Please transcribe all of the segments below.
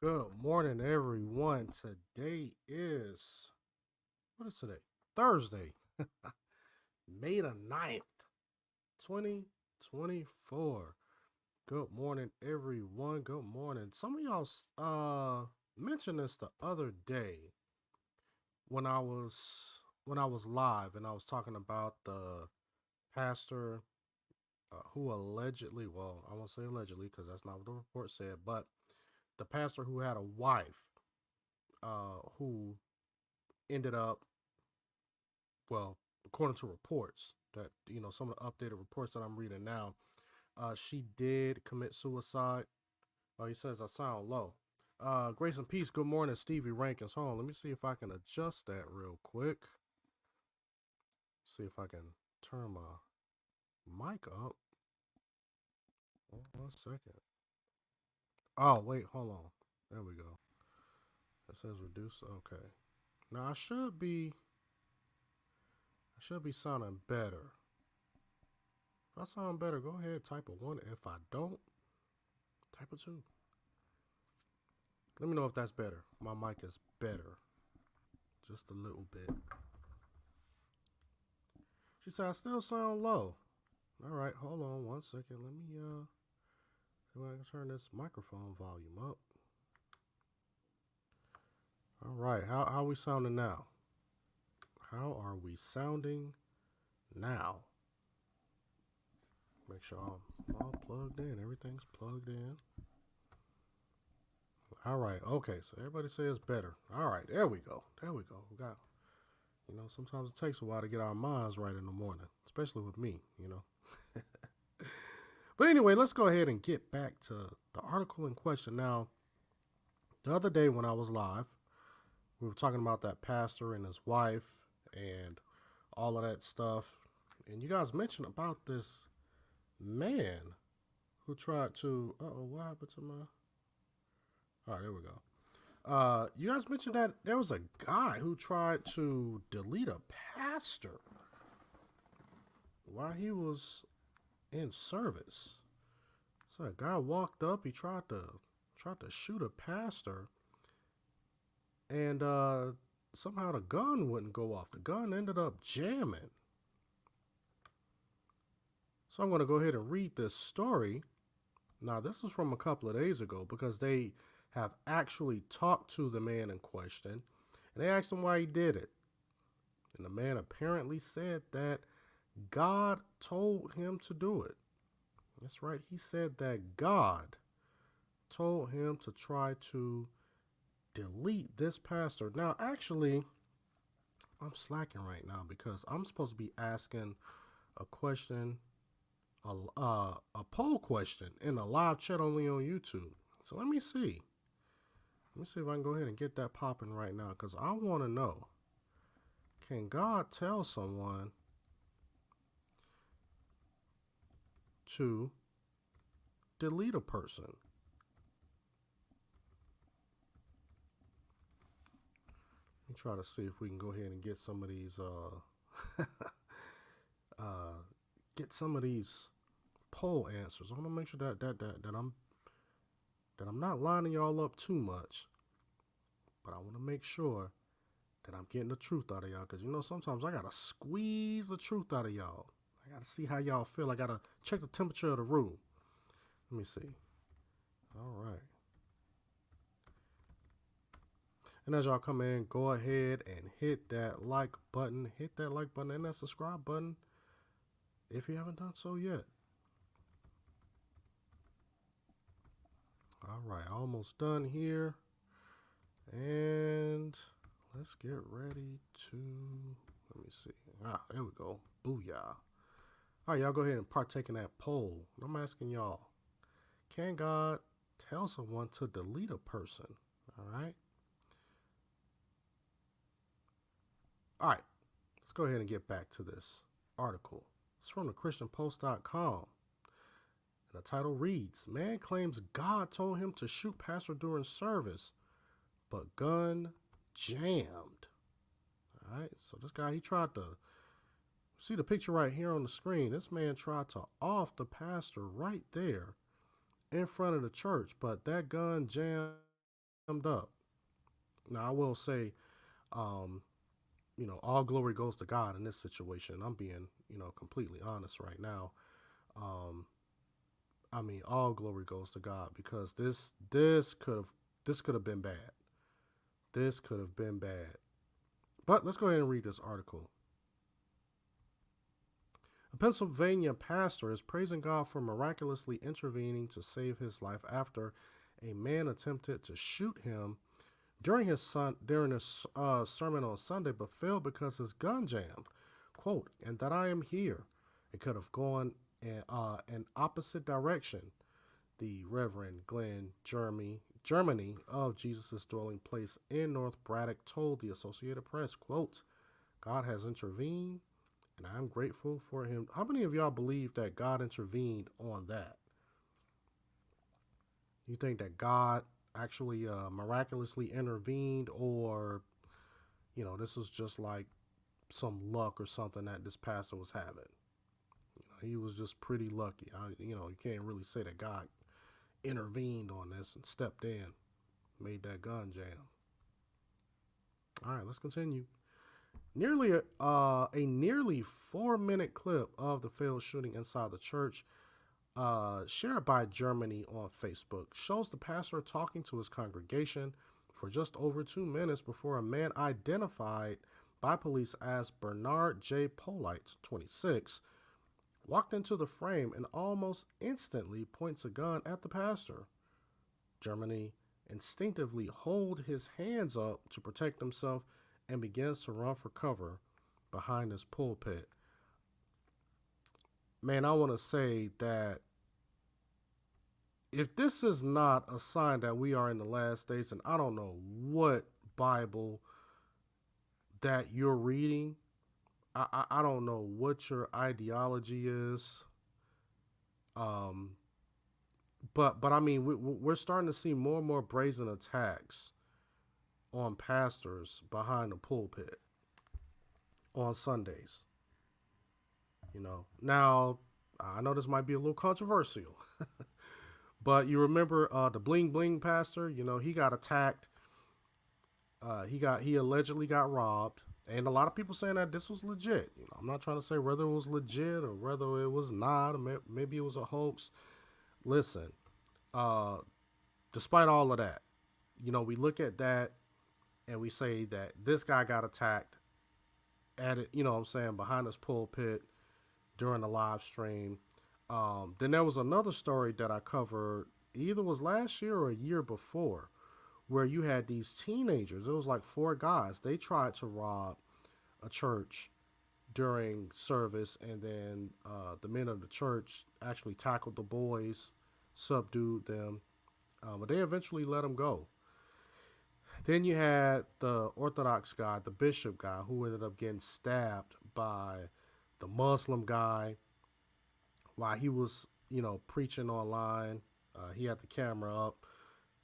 Good morning, everyone. Today is, what is today? Thursday, May the 9th, 2024. Good morning, everyone. Good morning. Some of y'all mentioned this the other day when I was live and I was talking about the pastor who allegedly, well, I won't say allegedly because that's not what the report said, but the pastor who had a wife who ended up, well, according to reports that, some of the updated reports that I'm reading now, she did commit suicide. Oh, he says I sound low. Grace and peace. Good morning, Stevie Rankin's home. Let me see if I can adjust that real quick. See if I can turn my mic up. 1 second. Oh, wait, hold on. There we go. It says reduce. Okay. Now I should be sounding better. If I sound better, go ahead, type a 1. If I don't, type a 2. Let me know if that's better. My mic is better. Just a little bit. She said I still sound low. Alright, hold on 1 second. Let me see if I can turn this microphone volume up. Alright, how are we sounding now? How are we sounding now? Make sure I'm all plugged in. Everything's plugged in. Alright, okay, so everybody says better. Alright, there we go. There we go. We got, sometimes it takes a while to get our minds right in the morning, especially with me. But anyway, let's go ahead and get back to the article in question. Now, the other day when I was live, we were talking about that pastor and his wife and all of that stuff. And you guys mentioned about this man who tried to, what happened to my, all right, there we go. You guys mentioned that there was a guy who tried to delete a pastor while he was in service. So a guy walked up, he tried to shoot a pastor, and somehow the gun wouldn't go off. The gun ended up jamming. So I'm going to go ahead and read this story. Now, this is from a couple of days ago because they have actually talked to the man in question, and they asked him why he did it. And the man apparently said that God told him to do it. That's right. He said that God told him to try to delete this pastor. Now, actually, I'm slacking right now because I'm supposed to be asking a question, a poll question in a live chat only on YouTube. So let me see. Let me see if I can go ahead and get that popping right now because I want to know, can God tell someone to delete a person? Let me try to see if we can go ahead and get some of these poll answers. I want to make sure that I'm not lining y'all up too much, but I want to make sure that I'm getting the truth out of y'all because sometimes I gotta squeeze the truth out of y'all. I gotta see how y'all feel. I gotta check the temperature of the room. Let me see. All right. And as y'all come in, go ahead and hit that like button. Hit that like button and that subscribe button if you haven't done so yet. All right, almost done here. And let's get ready to, Let me see. Ah, there we go. Booyah. All right, y'all go ahead and partake in that poll. I'm asking y'all, can God tell someone to delete a person? All right. All right. Let's go ahead and get back to this article. It's from thechristianpost.com. And the title reads, Man claims God told him to shoot pastor during service, but gun jammed. All right. So this guy, he tried to see the picture right here on the screen. This man tried to off the pastor right there in front of the church, but that gun jammed up. Now, I will say, um, all glory goes to God in this situation. I'm being, completely honest right now. Um, I mean, all glory goes to God because this could have been bad. This could have been bad. But let's go ahead and read this article. A Pennsylvania pastor is praising God for miraculously intervening to save his life after a man attempted to shoot him during his sermon on Sunday, but failed because his gun jammed. Quote, and that I am here. It could have gone an opposite direction. The Reverend Glenn Germany of Jesus' dwelling place in North Braddock told the Associated Press, quote, God has intervened, and I'm grateful for him. How many of y'all believe that God intervened on that? You think that God actually miraculously intervened, or this was just like some luck or something that this pastor was having? He was just pretty lucky. You can't really say that God intervened on this and stepped in, made that gun jam. All right, let's continue. Nearly 4-minute clip of the failed shooting inside the church, shared by Germany on Facebook, shows the pastor talking to his congregation for just over 2 minutes before a man identified by police as Bernard J. Polite, 26, walked into the frame and almost instantly points a gun at the pastor. Germany instinctively holds his hands up to protect himself and begins to run for cover behind his pulpit. Man, I want to say that if this is not a sign that we are in the last days, and I don't know what Bible that you're reading, I don't know what your ideology is, but I mean we're starting to see more and more brazen attacks on pastors behind the pulpit on Sundays. Now I know this might be a little controversial, but you remember the Bling Bling pastor? He got attacked. He allegedly got robbed. And a lot of people saying that this was legit. I'm not trying to say whether it was legit or whether it was not, or maybe it was a hoax. Listen, despite all of that, we look at that and we say that this guy got attacked at it, behind his pulpit during the live stream. Then there was another story that I covered, either was last year or a year before, where you had these teenagers. It was like 4 guys. They tried to rob a church during service, and then the men of the church actually tackled the boys, subdued them, but they eventually let them go. Then you had the Orthodox guy, the bishop guy, who ended up getting stabbed by the Muslim guy while he was, preaching online. He had the camera up.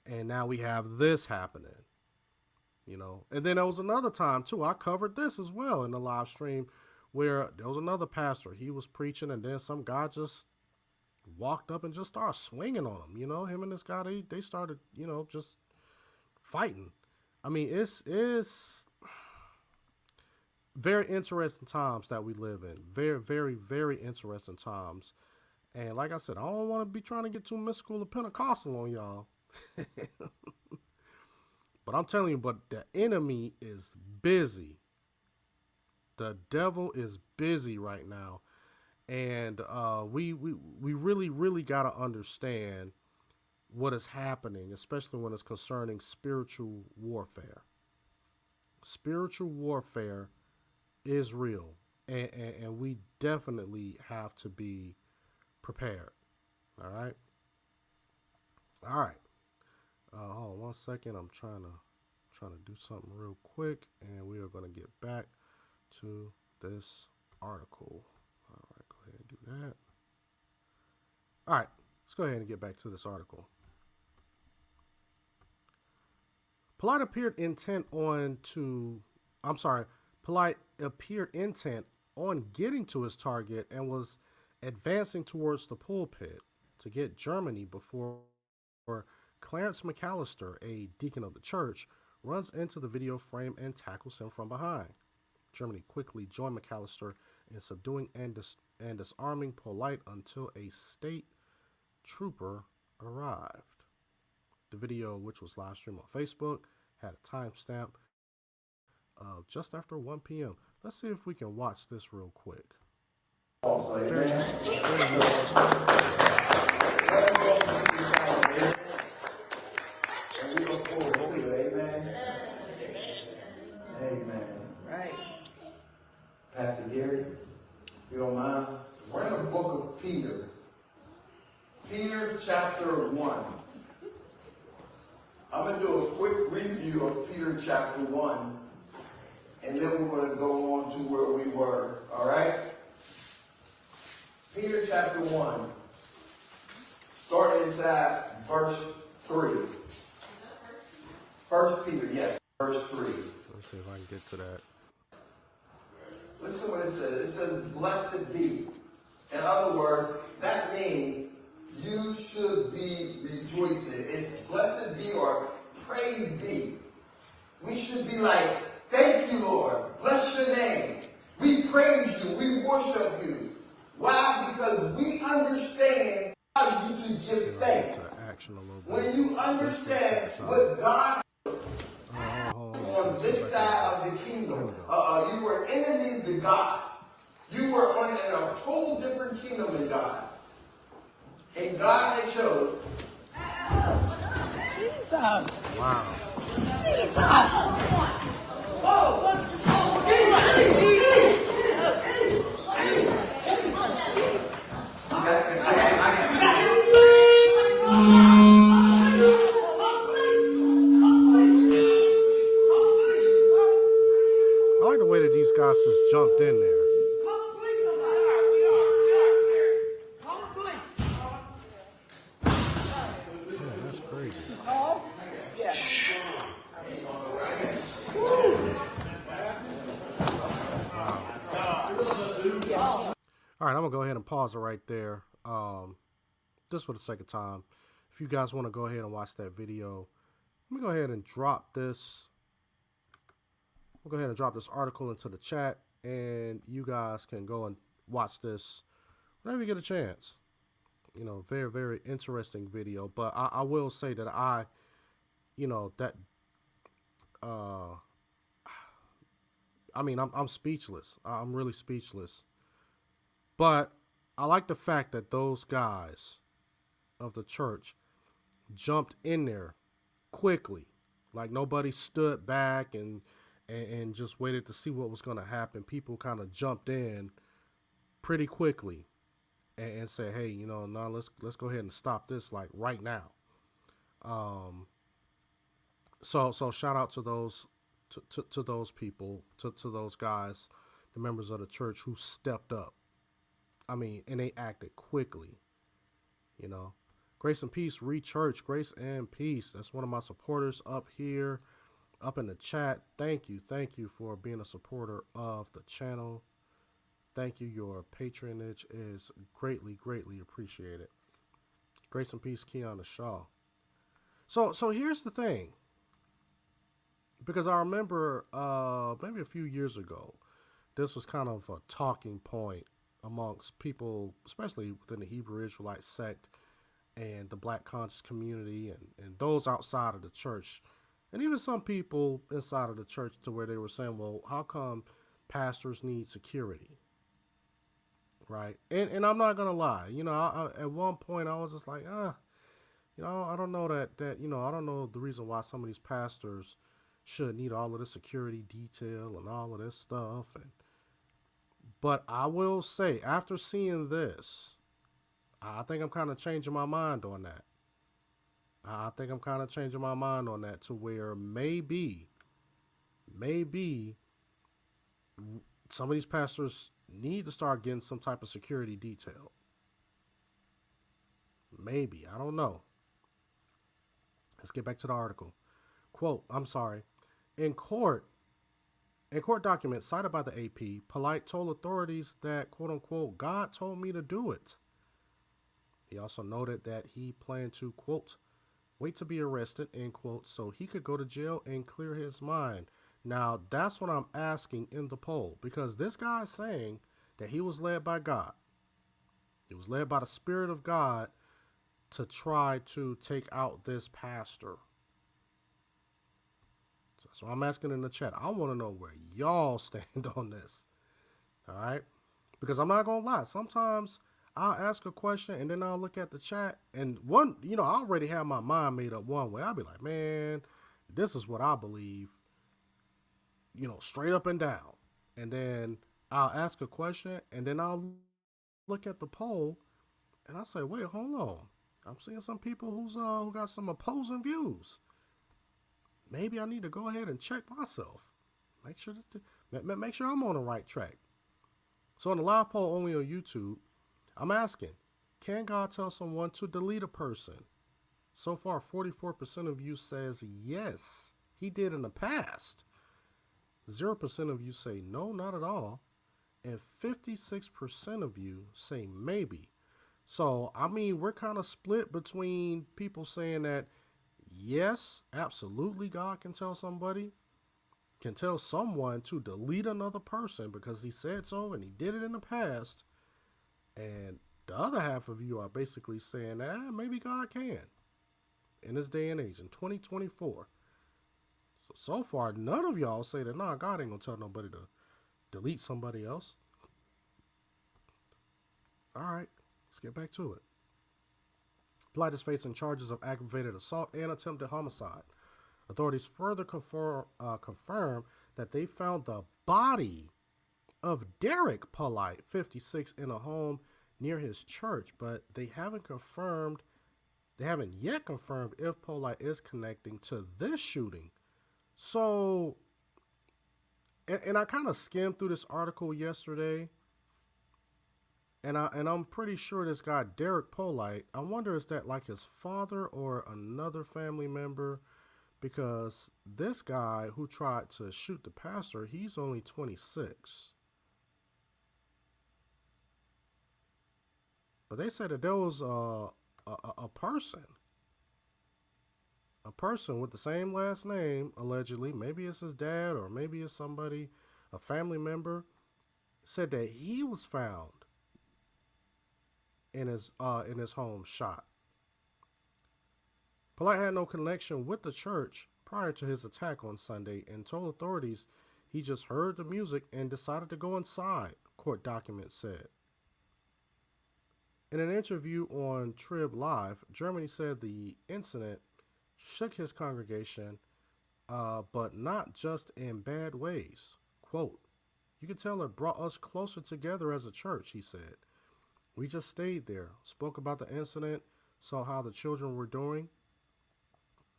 And now we have this happening, And then there was another time, too. I covered this as well in the live stream where there was another pastor. He was preaching, and then some guy just walked up and just started swinging on him. Him and this guy, they started, just fighting. I mean, it's very interesting times that we live in. Very, very, very interesting times. And like I said, I don't want to be trying to get too mystical or Pentecostal on y'all. But I'm telling you, but the enemy is busy. The devil is busy right now. And we really, really got to understand what is happening, especially when it's concerning spiritual warfare. Spiritual warfare is real, and we definitely have to be prepared. All right. All right. Hold on 1 second. I'm trying to do something real quick, and we are going to get back to this article. All right, go ahead and do that. All right, let's go ahead and get back to this article. Polite appeared intent on getting to his target and was advancing towards the pulpit to get Germany before Clarence McAllister, a deacon of the church, runs into the video frame and tackles him from behind. Germany quickly joined McAllister in subduing and disarming Polite until a state trooper arrived. The video, which was live streamed on Facebook, had a timestamp of just after 1 p.m. Let's see if we can watch this real quick. Also, amen. And we look forward to it, amen. Amen. Right. Pastor Gary, if you don't mind, we're in the book of Peter. Peter chapter 1. I'm going to do a quick review of Peter chapter 1, and then we're going to go on to where we were, all right? Peter chapter 1, starting inside verse 3. First Peter, yes, verse 3. Let's see if I can get to that. Listen to what it says. It says, blessed be. In other words, that means you should be rejoicing. It's blessed be or praise be. We should be like, thank you, Lord. Bless your name. We praise you. We worship you. Why? Because we understand how you to give thanks. When you understand what God on this side of the kingdom, you were enemies to God. You were in a whole different kingdom than God. And God had chose. Jesus. Wow. Jesus. I like the way that these guys just jumped in there. Yeah, that's crazy. All right, I'm gonna go ahead and pause it right there. Just for the sake of time. If you guys want to go ahead and watch that video, let me go ahead and drop this. I'll go ahead and drop this article into the chat, and you guys can go and watch this whenever you get a chance. You know, very, very interesting video. But I will say that I mean, I'm speechless. I'm really speechless. But I like the fact that those guys of the church jumped in there quickly. Like nobody stood back and just waited to see what was going to happen. People kind of jumped in pretty quickly and said, hey, you know, no, let's go ahead and stop this like right now. So shout out to those to those people, to those guys, the members of the church who stepped up. I mean, and they acted quickly, you know. Grace and Peace, Rechurch, Grace and Peace. That's one of my supporters up here, up in the chat. Thank you for being a supporter of the channel. Thank you. Your patronage is greatly, greatly appreciated. Grace and Peace, Kiana Shaw. So here's the thing. Because I remember maybe a few years ago, this was kind of a talking point amongst people, especially within the Hebrew Israelite sect and the Black conscious community and those outside of the church. And even some people inside of the church, to where they were saying, well, how come pastors need security? Right. And I'm not going to lie. You know, I, at one point I was just like, you know, I don't know that, you know, I don't know the reason why some of these pastors should need all of this security detail and all of this stuff. And, But I will say, after seeing this, I think I'm kind of changing my mind on that. I think I'm kind of changing my mind on that to where maybe some of these pastors need to start getting some type of security detail. Maybe. I don't know. Let's get back to the article. Quote, I'm sorry. In court, in court documents cited by the AP, Polite told authorities that, quote unquote, God told me to do it. He also noted that he planned to, quote, wait to be arrested, end quote, so he could go to jail and clear his mind. Now, that's what I'm asking in the poll, because this guy is saying that he was led by God. He was led by the Spirit of God to try to take out this pastor. So I'm asking in the chat. I want to know where y'all stand on this. All right? Because I'm not going to lie. Sometimes I'll ask a question and then I'll look at the chat. And one, I already have my mind made up one way. I'll be like, man, this is what I believe, straight up and down. And then I'll ask a question and then I'll look at the poll and I say, wait, hold on. I'm seeing some people who got some opposing views. Maybe I need to go ahead and check myself. Make sure I'm on the right track. So in the live poll only on YouTube, I'm asking, can God tell someone to delete a person? So far, 44% of you says yes, he did in the past. 0% of you say no, not at all. And 56% of you say maybe. So, we're kind of split between people saying that, yes, absolutely, God can tell someone to delete another person because he said so and he did it in the past. And the other half of you are basically saying, maybe God can in this day and age, in 2024. So far, none of y'all say that, nah, God ain't going to tell nobody to delete somebody else. All right. Let's get back to it. Polite is facing charges of aggravated assault and attempted homicide. Authorities further confirm that they found the body of Derek Polite, 56, in a home near his church, but they haven't yet confirmed if Polite is connecting to this shooting. So, and I kind of skimmed through this article yesterday. And I'm pretty sure this guy, Derek Polite, I wonder is that like his father or another family member? Because this guy who tried to shoot the pastor, he's only 26. But they said that there was a person with the same last name, allegedly. Maybe it's his dad or maybe it's somebody, a family member, said that he was found in his home shot. Polite had no connection with the church prior to his attack on Sunday and told authorities he just heard the music and decided to go inside, court documents said. In an interview on Trib Live, Germany said the incident shook his congregation, but not just in bad ways. Quote, you can tell it brought us closer together as a church, he said. We just stayed there, spoke about the incident, saw how the children were doing.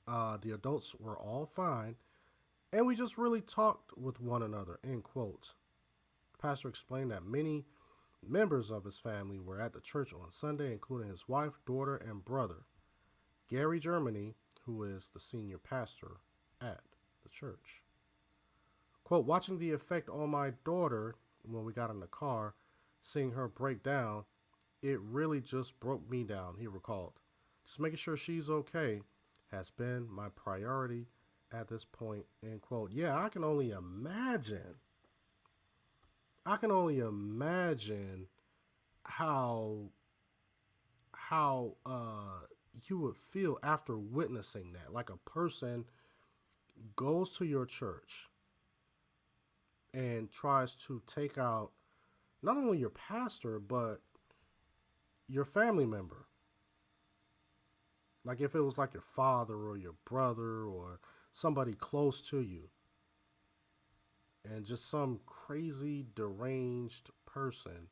The adults were all fine, and we just really talked with one another, end quote. The pastor explained that many members of his family were at the church on Sunday, including his wife, daughter, and brother. Gary Germany, who is the senior pastor at the church. Quote, watching the effect on my daughter when we got in the car, seeing her break down, it really just broke me down, he recalled. Just making sure she's okay has been my priority at this point, end quote. Yeah, I can only imagine how you would feel after witnessing that. Like a person goes to your church and tries to take out not only your pastor, but your family member. Like if it was like your father or your brother or somebody close to you, and just some crazy deranged person.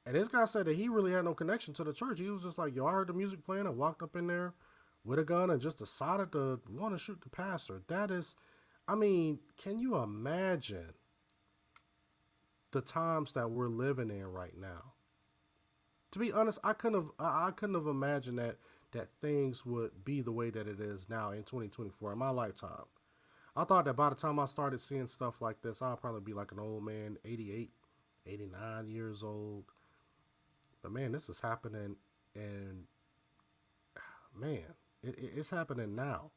And this guy said that he really had no connection to the church. He was just like, yo, I heard the music playing. I walked up in there with a gun and just decided to want to shoot the pastor. That is, I mean, can you imagine the times that we're living in right now? To be honest, I couldn't have imagined that things would be the way that it is now in 2024 in my lifetime. I thought that by the time I started seeing stuff like this, I'd probably be like an old man, 88, 89 years old. But man, this is happening, and man, it's happening now.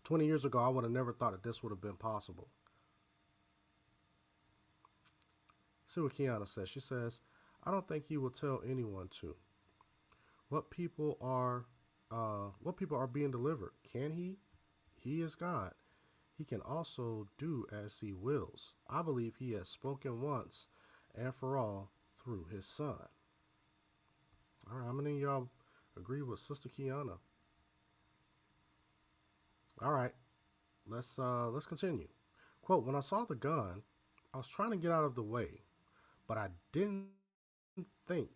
20 years ago, I would have never thought that this would have been possible. See what Kiana says. She says, I don't think he will tell anyone to. What people are being delivered. Can he? He is God. He can also do as he wills. I believe he has spoken once and for all through his son. All right, how many of y'all agree with Sister Kiana? All right, let's continue. Quote, when I saw the gun, I was trying to get out of the way, but I didn't think,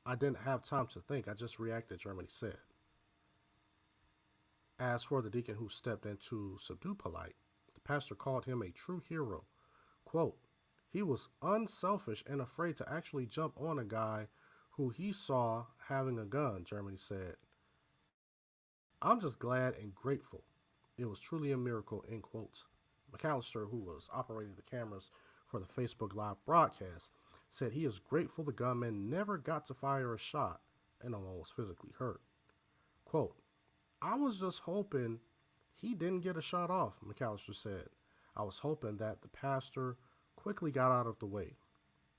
I didn't have time to think. I just reacted, Germany said. As for the deacon who stepped in to subdue Polite, the pastor called him a true hero. Quote, he was unselfish and afraid to actually jump on a guy who he saw having a gun, Germany said. I'm just glad and grateful. It was truly a miracle, end quote. McAllister, who was operating the cameras for the Facebook Live broadcast, said he is grateful the gunman never got to fire a shot and no one was physically hurt. Quote, I was just hoping he didn't get a shot off, McAllister said. I was hoping that the pastor quickly got out of the way.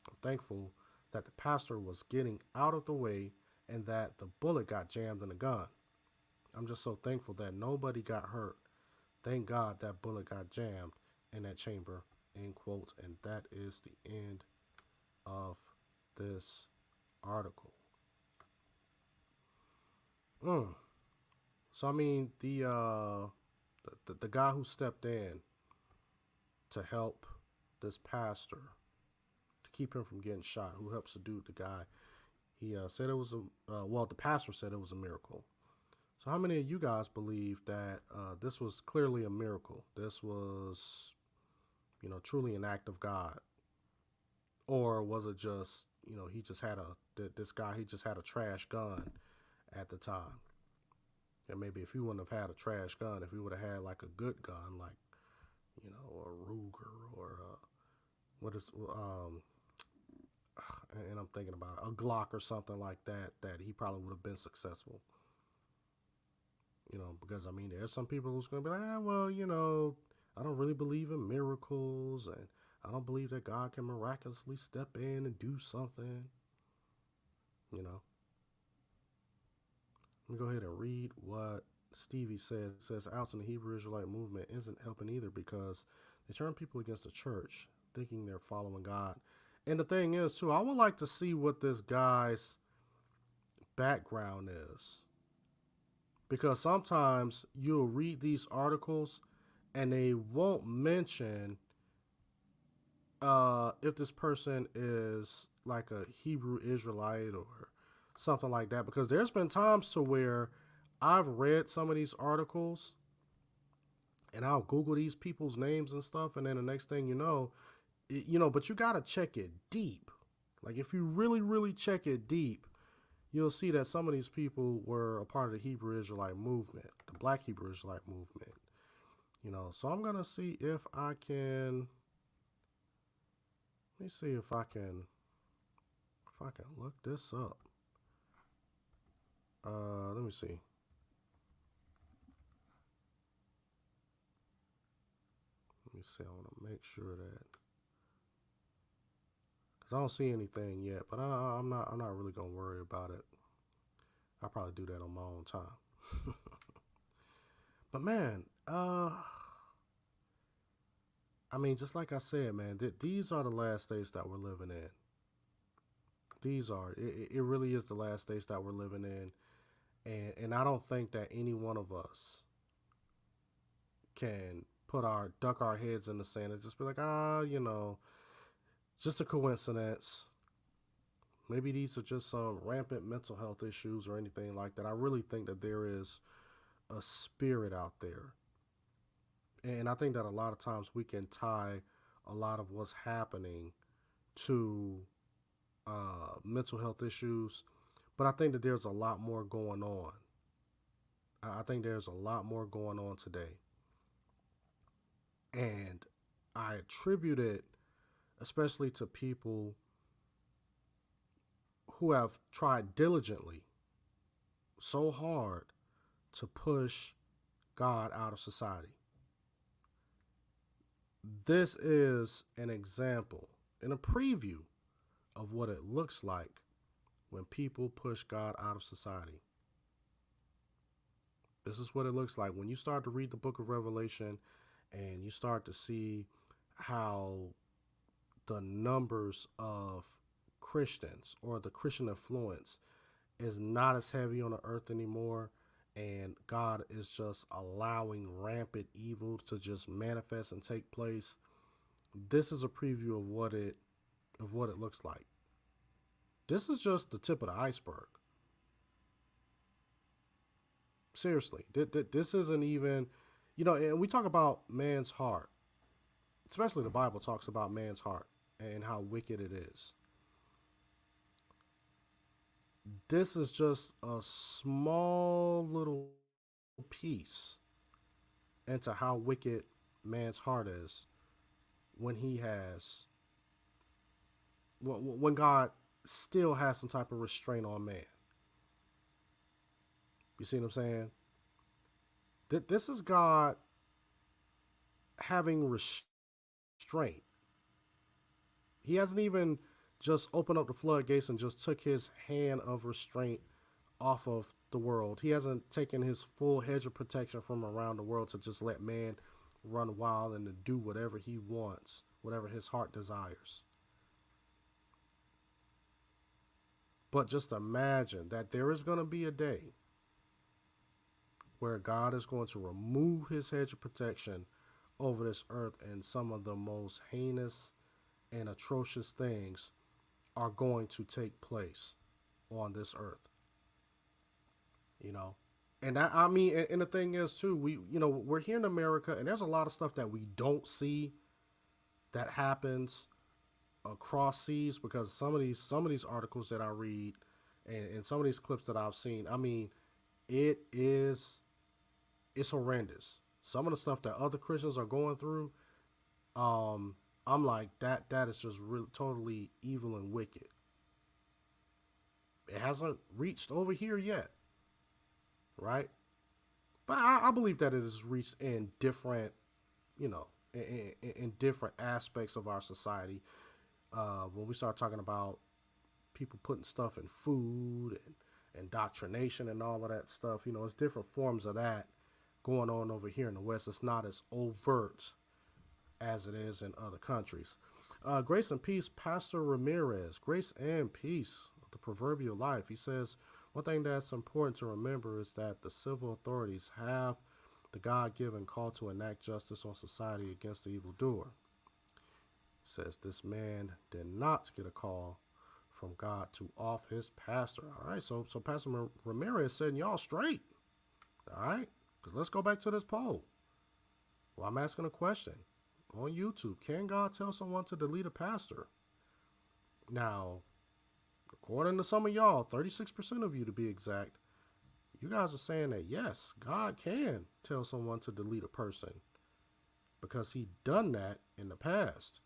I'm thankful that the pastor was getting out of the way and that the bullet got jammed in the gun. I'm just so thankful that nobody got hurt. Thank God that bullet got jammed in that chamber, end quote. And that is the end of this article. So I mean, the guy who stepped in to help this pastor to keep him from getting shot, who helps to do the guy, he said it was the pastor said it was a miracle. So how many of you guys believe that this was clearly a miracle? This was, truly an act of God, or was it just, he just had he just had a trash gun at the time? And maybe if he wouldn't have had a trash gun, if he would have had like a good gun, like, a Ruger or and I'm thinking about a Glock or something like that, that he probably would have been successful. Because I mean, there's some people who's going to be like, I don't really believe in miracles, and I don't believe that God can miraculously step in and do something. Let me go ahead and read what Stevie said. It says, out in the Hebrew Israelite movement isn't helping either because they turn people against the church, thinking they're following God. And the thing is, too, I would like to see what this guy's background is. Because sometimes you'll read these articles and they won't mention if this person is like a Hebrew Israelite or something like that. Because there's been times to where I've read some of these articles and I'll Google these people's names and stuff. And then the next thing you know, but you got to check it deep. Like if you really, really check it deep, you'll see that some of these people were a part of the Hebrew Israelite movement, the Black Hebrew Israelite movement. So I'm going to see if I can, let me see if I can look this up. Let me see. Let me see, I want to make sure that, because I don't see anything yet, but I'm not really going to worry about it. I'll probably do that on my own time. But man, I mean, just like I said, man, these are the last days that we're living in. These are, it really is the last days that we're living in. And I don't think that any one of us can duck our heads in the sand and just be like, just a coincidence. Maybe these are just some rampant mental health issues or anything like that. I really think that there is a spirit out there. And I think that a lot of times we can tie a lot of what's happening to mental health issues. But I think that there's a lot more going on. I think there's a lot more going on today. And I attribute it especially to people who have tried diligently so hard to push God out of society. This is an example and a preview of what it looks like when people push God out of society. This is what it looks like when you start to read the book of Revelation and you start to see how the numbers of Christians or the Christian influence is not as heavy on the earth anymore, and God is just allowing rampant evil to just manifest and take place. This is a preview of what it looks like. This is just the tip of the iceberg. Seriously, this isn't even, and we talk about man's heart, especially the Bible talks about man's heart and how wicked it is. This is just a small little piece into how wicked man's heart is when when God still has some type of restraint on man. You see what I'm saying? This is God having restraint. He hasn't even just opened up the floodgates and just took his hand of restraint off of the world. He hasn't taken his full hedge of protection from around the world to just let man run wild and to do whatever he wants, whatever his heart desires. But just imagine that there is going to be a day where God is going to remove his hedge of protection over this earth, and some of the most heinous and atrocious things are going to take place on this earth. And and the thing is too, we're here in America, and there's a lot of stuff that we don't see that happens across seas, because some of these articles that I read and some of these clips that I've seen, it's horrendous. Some of the stuff that other Christians are going through, I'm like, that is just really totally evil and wicked. It hasn't reached over here yet, right? But I believe that it has reached in different, in different aspects of our society. When we start talking about people putting stuff in food and indoctrination and all of that stuff, it's different forms of that going on over here in the West. It's not as overt as it is in other countries. Grace and peace, Pastor Ramirez. Grace and peace, the proverbial life. He says, one thing that's important to remember is that the civil authorities have the God-given call to enact justice on society against the evildoer. He says this man did not get a call from God to off his pastor. All right, so Pastor Ramirez setting y'all straight. All right, because let's go back to this poll. Well, I'm asking a question on YouTube. Can God tell someone to delete a pastor? Now, according to some of y'all, 36% of you to be exact, you guys are saying that yes, God can tell someone to delete a person because he done that in the past.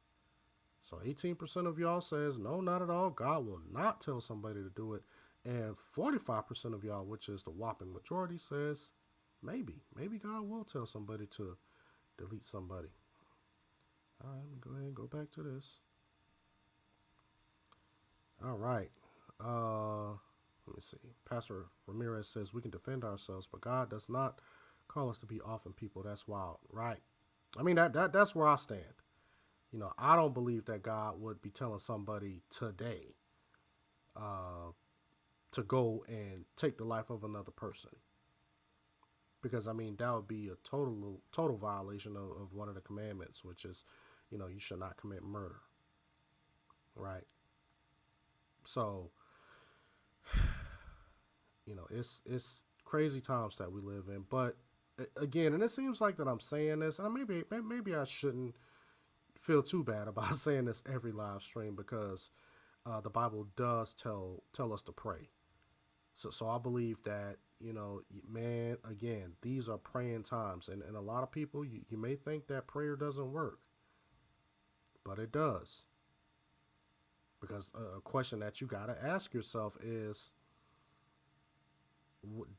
So 18% of y'all says no, not at all. God will not tell somebody to do it. And 45% of y'all, which is the whopping majority, says maybe God will tell somebody to delete somebody. All right, let me go ahead and go back to this. All right. Let me see. Pastor Ramirez says we can defend ourselves, but God does not call us to be offing people. That's wild, right? I mean, that's where I stand. I don't believe that God would be telling somebody today to go and take the life of another person, because that would be a total violation of one of the commandments, which is, you should not commit murder. right? So, it's crazy times that we live in. But again, and it seems like that I'm saying this, and maybe I shouldn't feel too bad about saying this every live stream because the Bible does tell us to pray. So I believe that, man, again, these are praying times, and a lot of people, you may think that prayer doesn't work, but it does. Because a question that you got to ask yourself is,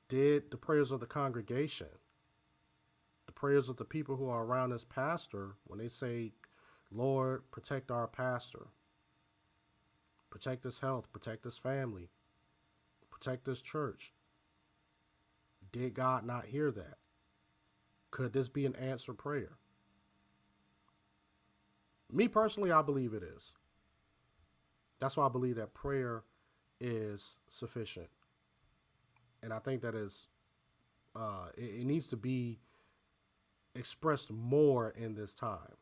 did the prayers of the congregation, the prayers of the people who are around this pastor, when they say, Lord, protect our pastor, protect his health, protect his family, protect this church, did God not hear that? Could this be an answered prayer? Me personally, I believe it is. That's why I believe that prayer is sufficient. And I think that it needs to be expressed more in this time.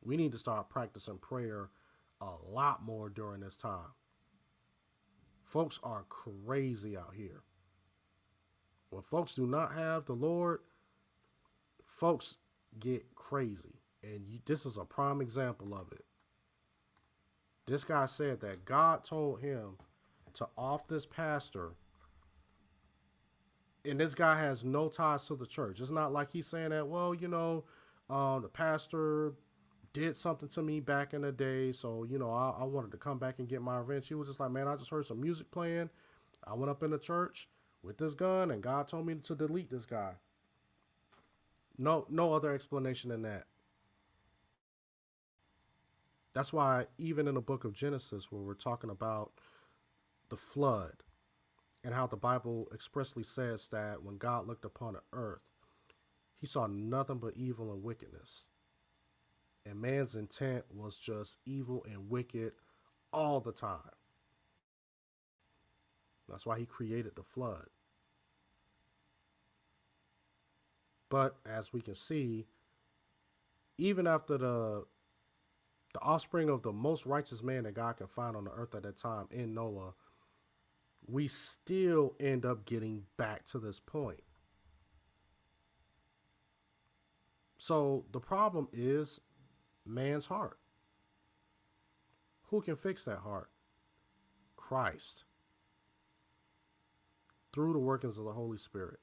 We need to start practicing prayer a lot more during this time. Folks are crazy out here. When folks do not have the Lord, folks get crazy. And this is a prime example of it. This guy said that God told him to off this pastor, and this guy has no ties to the church. It's not like he's saying that, well, the pastor did something to me back in the day, so, I wanted to come back and get my revenge. He was just like, man, I just heard some music playing. I went up in the church with this gun, and God told me to delete this guy. No other explanation than that. That's why even in the book of Genesis, where we're talking about the flood and how the Bible expressly says that when God looked upon the earth, he saw nothing but evil and wickedness. And man's intent was just evil and wicked all the time. That's why he created the flood. But as we can see, even after the offspring of the most righteous man that God can find on the earth at that time in Noah, we still end up getting back to this point. So the problem is man's heart. Who can fix that heart? Christ. Through the workings of the Holy Spirit.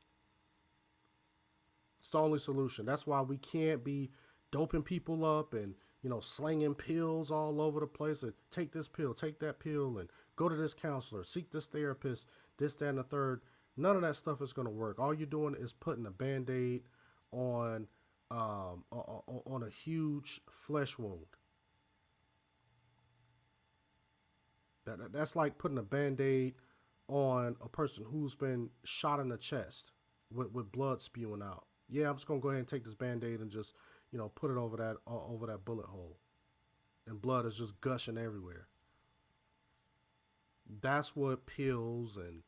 It's the only solution. That's why we can't be doping people up and, slinging pills all over the place. And take this pill, take that pill, and go to this counselor, seek this therapist, this, that, and the third. None of that stuff is going to work. All you're doing is putting a Band-Aid on a huge flesh wound. That's like putting a Band-Aid on a person who's been shot in the chest with blood spewing out. Yeah, I'm just going to go ahead and take this Band-Aid and just, put it over that bullet hole. And blood is just gushing everywhere. That's what pills and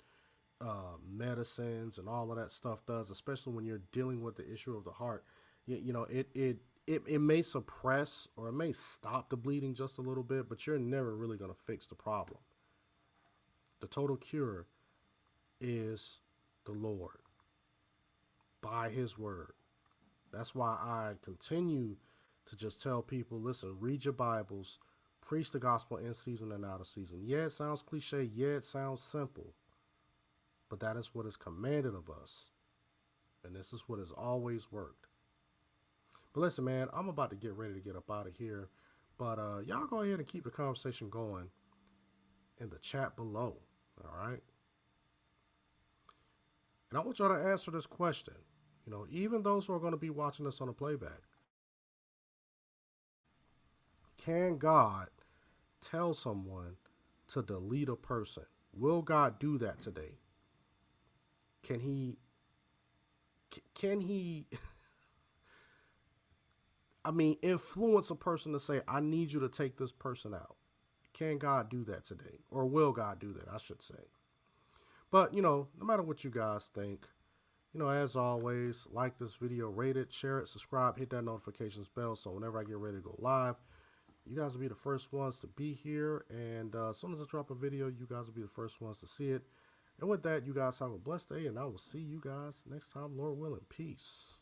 medicines and all of that stuff does, especially when you're dealing with the issue of the heart. It may suppress or it may stop the bleeding just a little bit, but you're never really going to fix the problem. The total cure is the Lord by his word. That's why I continue to just tell people, listen, read your Bibles, preach the gospel in season and out of season. Yeah, it sounds cliche. Yeah, it sounds simple. But that is what is commanded of us. And this is what has always worked. But listen, man, I'm about to get ready to get up out of here. But y'all go ahead and keep the conversation going in the chat below. All right. And I want y'all to answer this question. Even those who are going to be watching this on a playback. Can God tell someone to delete a person? Will God do that today? Can he influence a person to say, I need you to take this person out? Can God do that today? Or will God do that, I should say. But, no matter what you guys think, as always, like this video, rate it, share it, subscribe, hit that notifications bell so whenever I get ready to go live, You guys will be the first ones to be here. And as soon as I drop a video, you guys will be the first ones to see it. And with that, you guys have a blessed day, and I will see you guys next time, Lord willing. Peace.